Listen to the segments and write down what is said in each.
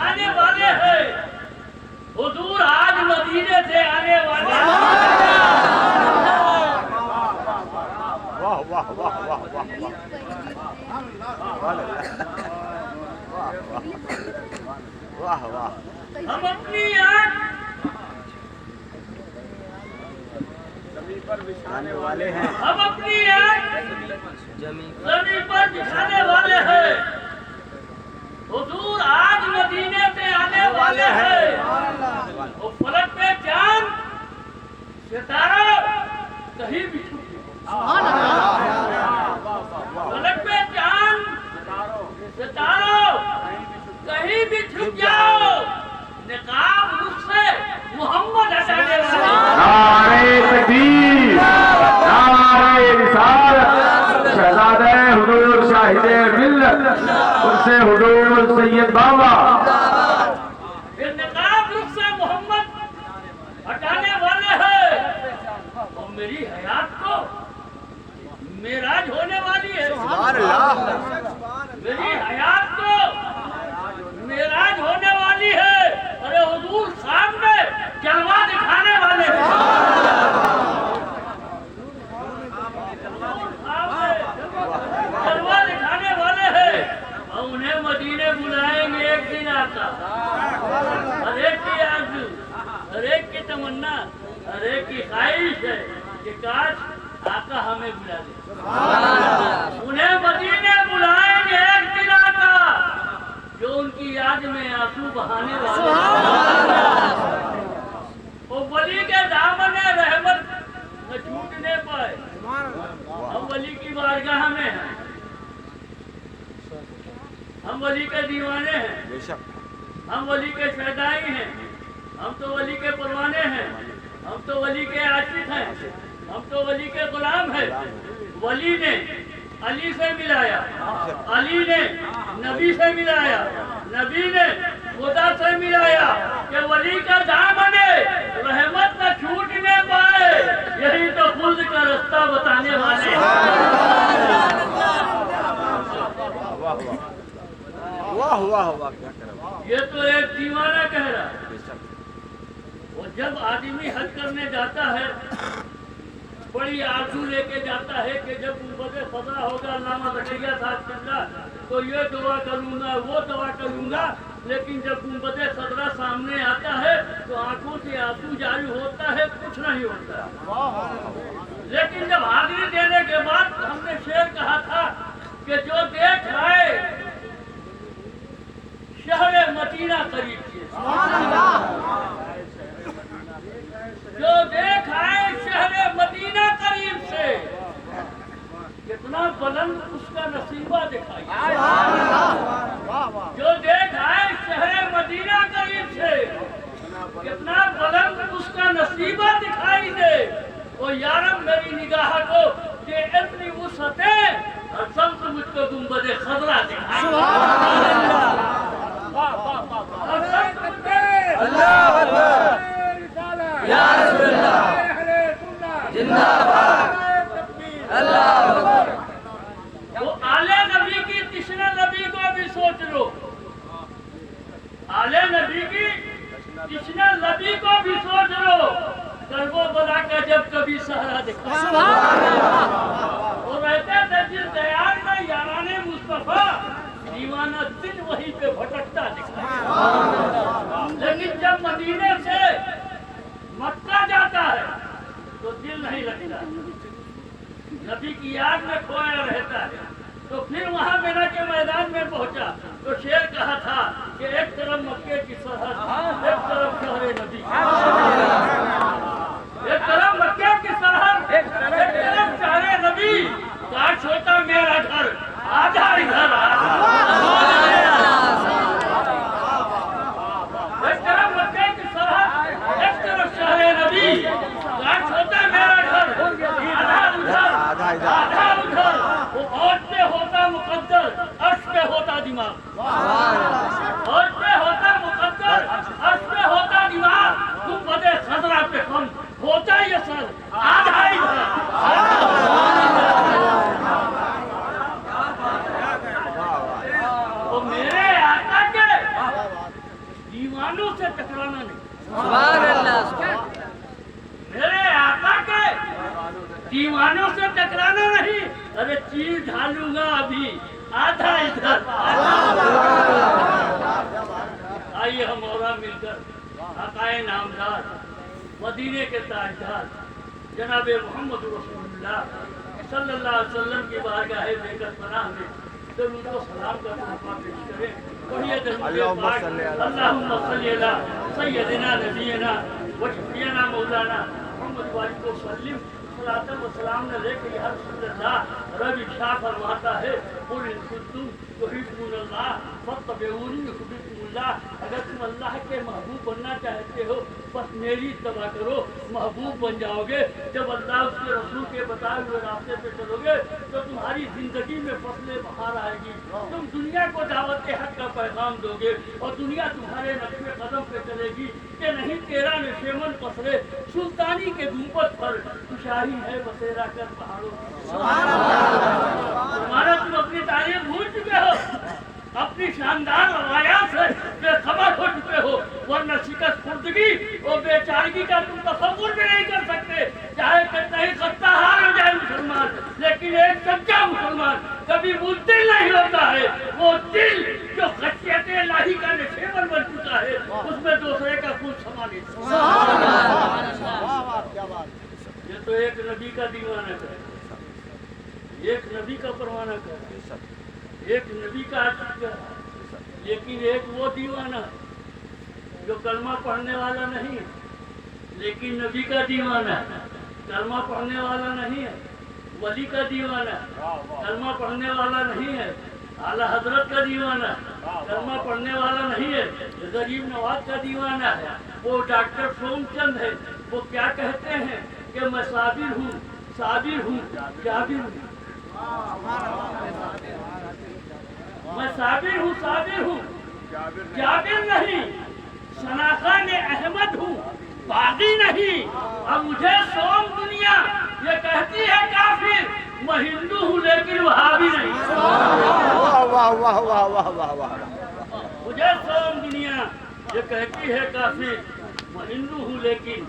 हटाने वाले हैं। हुजूर आज मदीने से आने वाले हैं। वाह वाह वाह वाह वाह वाह वाह। हम अपनी आँख पर बिछाने वाले हैं, हम अपनी आँख जमीन पर बिछाने वाले हैं। हुजूर आज मदीने से आने वाले हैं। वो फलक पे चांद सितारा कहीं भी छुप फलक पे चांद सितारों कहीं भी छुप जाओ, निकाब रुख से मोहम्मद हटाने वाले। नारे तकबीर, नारे रिसालत, शहजादे हुजूर शाहिदे मिल्लत उनसे हुजूर सैयद बाबा। फिर निकाब रुख से मोहम्मद हटाने वाले हैं। और मेरी हयात को मेराज होने वाली है। मेरी हयात को मेराज होने वाली है। अरे हुजूर सामने जलवा दिखाने वाले हैं। जलवा दिखाने वाले हैं और उन्हें मदीने बुलाएंगे एक दिन आता। हर एक की आरज़ू, हर एक की तमन्ना, हर एक की ख्वाहिश है कि काश आका हमें बुला दे। उन्हें मदीने बुलाएंगे एक दिन आका, जो उनकी याद में आंसू बहाने वाले। वो वली के दामन रहमत न छूटने पाए। हम वली की बारगाह में हैं, हम वली के दीवाने हैं, हम वली के शहदाई हैं, हम तो वली के परवाने हैं, हम तो वली के आशिक हैं, हम तो वली के गुलाम हैं। वली ने अली से मिलाया, अली ने नबी से मिलाया, नबी ने खुदा से मिलाया कि वली का दामने रहमत न छूटने पाए। यही तो खुद का रास्ता बताने वाले हैं। वाह वाह वाह, क्या कर ये तो एक दीवाना कह रहा है। वो जब आदमी हज करने जाता है, बड़ी आरज़ू लेके जाता है कि जब गुंबद ख़ज़रा होगा, अल्लामा ज़करिया साहब किबला, तो ये दुआ करूँगा, वो दुआ करूँगा। लेकिन जब गुंबद ख़ज़रा सामने आता है तो आंखों से आंसू जारी होता है, कुछ नहीं होता। लेकिन जब हाज़िरी देने के बाद हमने शेर कहा था कि जो देख आए शहरे मदीना करीब से, जो देख आए शहरे मदीना करीब से, कितना बुलंद उसका नसीबा दिखाई। जो देख आए शहरे मदीना करीब से, कितना बुलंद उसका नसीबा दिखाई दे। ओ यारम मेरी निगाह को कि इतनी वुसअतें और शम्स मुझको गुंबद ख़ज़रा दिखाई। या रसूलल्लाह जिंदाबाद अल्लाह अकबर। वो आले नबी की तिश्ने नबी को भी सोच लो, आले नबी की तिश्ने नबी को भी सोच लो। कर्बो बला का जब कभी सहरा दिखा, वो रहते थे जिस दयाल में याराने मुस्तफा, दीवाना दिल वहीं पे भटकता दिखा। लेकिन जब मदीने से मक्का जाता है तो दिल नहीं लगता, नबी की याद में खोया रहता है। तो फिर वहाँ मिना के मैदान में पहुंचा तो शेर कहा था कि एक तरफ मक्के की सरहद, एक तरफ शहरे नबी, एक तरफ मक्के की सरहद, एक तरफ शहरे नबी। काश होता मेरा घर, आजा इधर एक तरफ मक्के की सरहद, एक तरफ शहरे नबी। काश होता मेरा घर, आधा उधर आधा उधर। वो औरत पे होता मुकद्दर, अर्श पे होता दिमाग, औरत पे होता मुकद्दर, अर्श पे होता दिमाग। गुंबद ख़ज़रा पे कम होता ये सर, आधा इधर तो मेरे आका के दीवानों से टकराना नहीं, सुभान अल्लाह, मेरे आका के दीवानों से टकराना नहीं। अरे चीर ढालूंगा अभी आधा इधर। आइए हम और मिलकर आकाए नामदार मदीने के ताजदार जनाब मोहम्मद रसूलुल्लाह सल्लल्लाहु अलैहि वसल्लम की बारगाह बेकत पनाह में दरूद व सलाम का तोहफा पेश करें। पढ़िए दरूद पाक, अल्लाहुम्मा सल्ली अला सय्यदिना नबीना व शफीना मौलाना मोहम्मद वाली को सल्लिम सलातम व सलाम न लेके या रसूलल्लाह। रब इरशाद फरमाता है कुल इन कुंतुम तुहिब्बुनल्लाह फत्तबिऊनी युहिब्बुकुमुल्लाह। अगर तुम अल्लाह के महबूब बनना चाहते हो बस मेरी इत्तबा करो, महबूब बन जाओगे। जब अल्लाह उसके रसूल के बताए हुए रास्ते पे चलोगे तो तुम्हारी जिंदगी में फसलें बहार आएगी। तुम दुनिया को दावत हक का पैगाम दोगे और दुनिया तुम्हारे नक्शे कदम पे चलेगी कि नहीं तेरा नशेमन पसरे सुल्तानी के गुंबद पर तुषारी है बसेरा कर पहाड़ों। तुम्हारा तुम अपनी तारीफ भूल चुके हो, अपनी शानदार रवायात से बेखबर हो चुके हो, वरना शिकस्त खुर्दगी और बेचारगी का तुम तसव्वुर भी नहीं कर सकते। चाहे कितना ही खस्ता हाल हो जाए मुसलमान, लेकिन एक सच्चा मुसलमान कभी मुद्दिल नहीं होता है। वो दिल जो खशियत इलाही का नशेमन बन चुका है उसमें दूसरे का खून समा नहीं सकता। ये तो एक नबी का दीवाना है, एक नबी का परवाना कर, एक नबी का आशिक है, लेकिन एक वो दीवाना जो कलमा पढ़ने वाला नहीं है लेकिन नबी का दीवाना है। कलमा पढ़ने वाला नहीं है, वली का दीवाना, कलमा पढ़ने वाला नहीं है, आला हजरत का दीवाना, कलमा पढ़ने वाला नहीं है, गरीब नवाज का दीवाना है। वो डॉक्टर सोमचंद है, वो क्या कहते हैं कि मैं साबिर हूँ, जाबिर हूँ, मैं साबिर हूँ, जाबिर नहीं, शनाखान अहमद हूँ, बागी नहीं। अब मुझे सोम दुनिया ये कहती है काफिर, मैं हिंदू हूँ लेकिन वहाबी नहीं। वाह वाह वाह वाह वाह वाह वाह। मुझे सोम दुनिया ये कहती है काफिर, मैं हिंदू हूँ लेकिन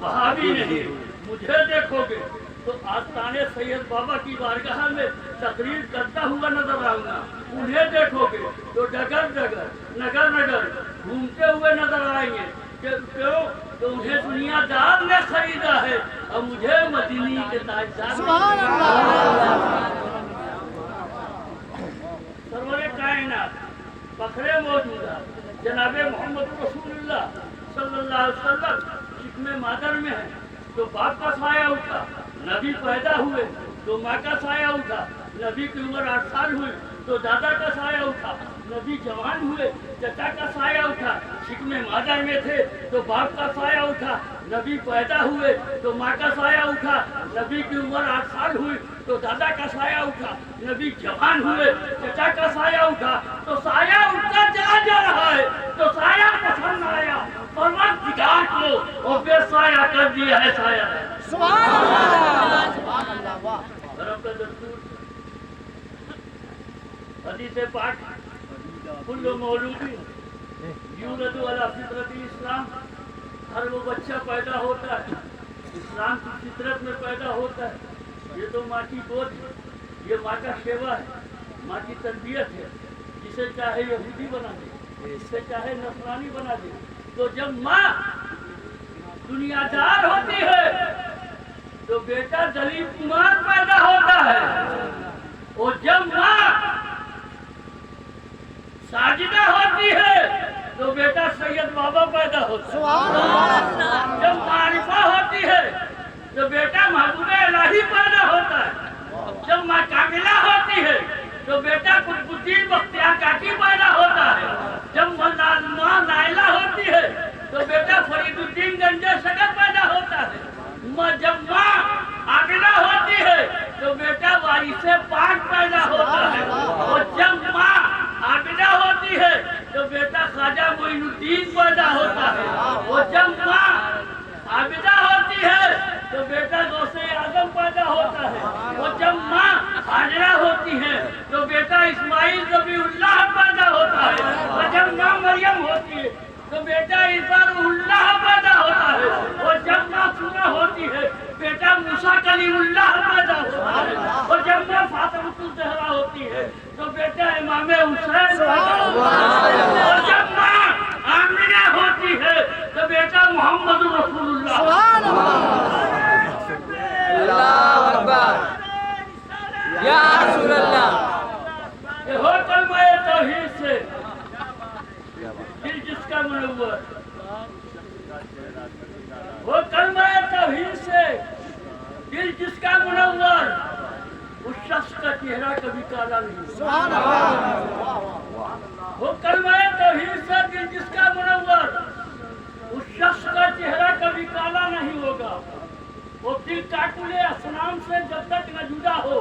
वहाबी नहीं। मुझे देखोगे तो आस्ताने सैयद बाबा की बारगाह में तकरीर करता हुआ नजर आऊंगा। उन्हें देखोगे तो डगर डगर नगर नगर घूमते हुए नजर आएंगे। क्यों? तो उन्हें दुनियादार ने खरीदा है और मुझे मदीनी के ताजदार। सरवरे कायनात फखरे मौजूदा जनाबे मोहम्मद रसूलुल्लाह सल्लल्लाहु अलैहि वसल्लम शिकमे मादर में है तो बाप का साया उठा, नबी पैदा हुए तो माँ का साया उठा, नबी की उम्र 8 साल हुई तो दादा का साया उठा, नबी जवान हुए चचा का साया उठा, शिकमे मादर में थे तो बाप का साया उठा, नबी पैदा हुए तो माँ का साया उठा, नबी की उम्र 8 साल हुई तो दादा का साया उठा, नबी जवान हुए चचा का साया उठा। तो साया उठता चला जा रहा है तो साया पसंद आया परवरदिगार को और बेसाया कर दिया है साया। रब का दस्तूर हदीस पाक कुल्लु मौलूदी यूलदु अला फितरती इस्लाम। हर वो बच्चा पैदा होता है इस्लाम की फितरत में पैदा होता है। ये तो माँ की गोद है, ये माँ का सेवा है, माँ की तरबियत है। जिसे चाहे यहूदी बना दे, जिसे चाहे नसरानी बना दे। तो जब माँ दुनियादार होती है तो बेटा दलीप कुमार पैदा होता है और जब माँ साजिदा होती है तो बेटा सैयद बाबा पैदा होता है। जब मारिफा होती है तो बेटा महबूबे इलाही पैदा होता है। जब माँ कामिला होती है तो बेटा कुतुबुद्दीन बख्तियार काकी पैदा होता है। जब माँ नाइला होती है तो बेटा फरीदुद्दीन गंजे शकत पैदा होता है। जब माँ आमिना होती है तो बेटा वारिसे पाक पैदा होता है। और जब माँ आमिना होती है तो बेटा ख्वाजा मोइनुद्दीन पैदा होता है। और जब माँ आमिना होती है तो बेटा गौसे आजम पैदा होता है। और जब माँ हाजरा होती है तो बेटा इस्माइल ज़बीहुल्लाह पैदा होता है। और जब माँ मरियम होती है तो बेटा इमाम हुसैन, और जब माँ आमिना होती है तो बेटा मोहम्मद रसूलुल्लाह। अल्लाह अकबर, या रसूल अल्लाह। ये हो कलमा तौहीद से दिल जिसका मुनव्वर, वो कलमा तौहीद से दिल जिसका मुनव्वर, उस शख्स का चेहरा कभी काला नहीं होगा। वो कलमा तौहीद से दिल जिसका मुनव्वर, उस शख्स का चेहरा कभी काला नहीं होगा। वो दिल काकुले असनाम से जब तक न जुदा हो,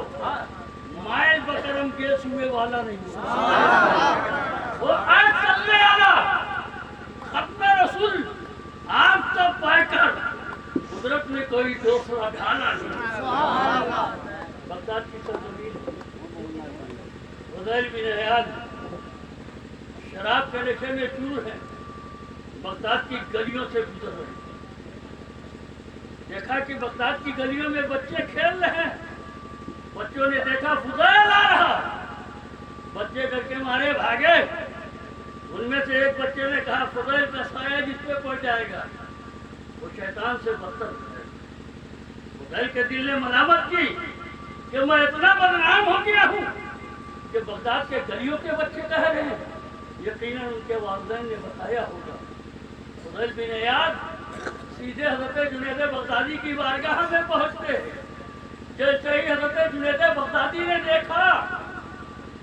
मायल बकरम केस हुए वाला नहीं होगा। वो आज चलने वाला खत्म रसूल आप सब पाकर कुदरत में कोई दूसरा ढाला नहीं। बगदाद की सरजमीन फुदैल बिन इयाद शराब के नशे में चूर है, बगदाद की गलियों से गुजर रहे। देखा कि बगदाद की गलियों में बच्चे खेल रहे हैं। बच्चों ने देखा फुदैल आ रहा, बच्चे डर के मारे भागे। उनमें से एक बच्चे ने कहा फुदैल का साया जिस पे पड़ जाएगा वो शैतान से बदतर है। फुदैल के दिल ने मलामत की कि मैं इतना बदनाम हो गया हूँ कि बगदाद के गलियों के बच्चे कह रहे हैं। यकीनन उनके वालिदैन ने बताया होगा। फुदैल बिन इयाद सीधे हज़रत जुनैद बगदादी की बारगाह में पहुंचते हैं। जैसे ही हज़रत जुनैद बगदादी ने देखा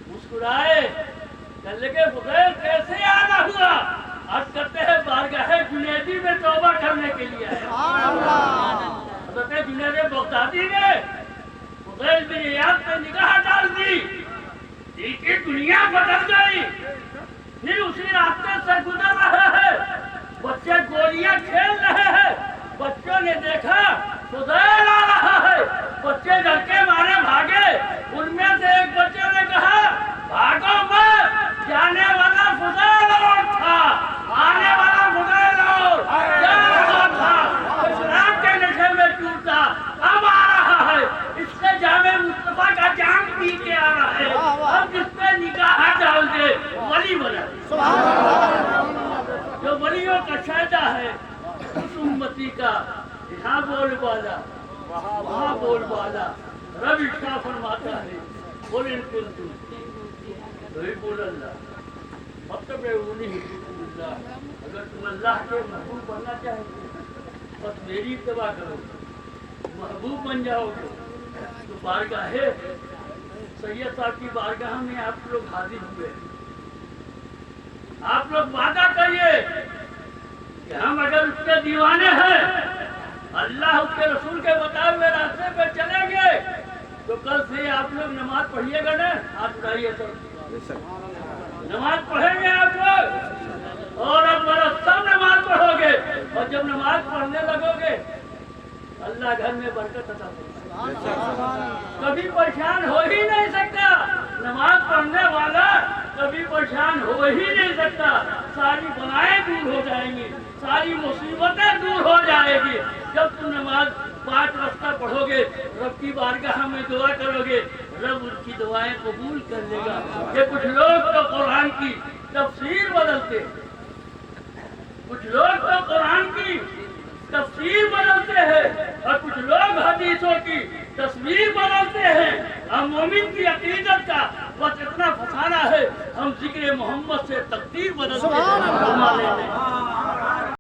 मुस्कुराए, कहने लगे फुदैल कैसे आना हुआ? अर्ज करते हैं बारगाह जुनैदी में तौबा करने के लिए आया। हज़रत जुनैद बगदादी ने फुदैल बिन इयाद पे निगाह डाल दी, की दुनिया बदल गई। फिर उसी रास्ते से गुजर रहे हैं, बच्चे गोलियां खेल रहे हैं। बच्चों ने देखा फुदैल आ रहा है, बच्चे डर के मारे भागे। उनमें से एक बच्चे ने कहा भागो मत, जाने वाला फुदैल और था, आने वाला फुदैल और जा रहा था। शराब के नशे में चूर था, अब आ रहा है। इससे जामे मुस्तफा का जाम पी के आ रहा है। अब जिस पे निगाह डाल दे वली बना दे। जो वलियों का शायदा है उस उम्मती का यहाँ बोल वाला वहाँ बोल वाला रब इश्का फरमाता है बोल इनको तो ही बोल अल्लाह मतलब अगर तुम अल्लाह के महबूब बनना चाहते बस मेरी इत्तबा करो, महबूब बन जाओगे तो बारगाह सैयद साहब की बारगाह में आप लोग हाजिर हुए। आप लोग वादा करिए कि हम अगर उसके दीवाने हैं, अल्लाह उसके रसूल के बताए हुए रास्ते पे चलेंगे तो कल से आप लोग नमाज पढ़िएगा ना। हाथ उठाइए तो नमाज पढ़ेंगे आप लोग, और अब बरस सब नमाज पढ़ोगे। और जब नमाज पढ़ने लगोगे अल्लाह घर में बरकत अता करेगा। कभी परेशान हो ही नहीं सकता नमाज पढ़ने वाला, कभी परेशान हो ही नहीं सकता। सारी बलाएं दूर हो जाएंगी, सारी मुसीबतें दूर हो जाएगी जब तुम नमाज 5 वक्ता पढ़ोगे, रब की बारगाह में दुआ करोगे, रब उनकी दुआएं कबूल कर लेगा। ये कुछ लोग तो कुरान की तफसीर बदलते, कुछ लोग तो कुरान की तफसीर बदलते हैं और कुछ लोग हदीसों की तस्वीर बदलते हैं। हम मोमिन की अकीदत का बस इतना फसाना है, हम जिक्र मोहम्मद से तकदीर बदलते हैं।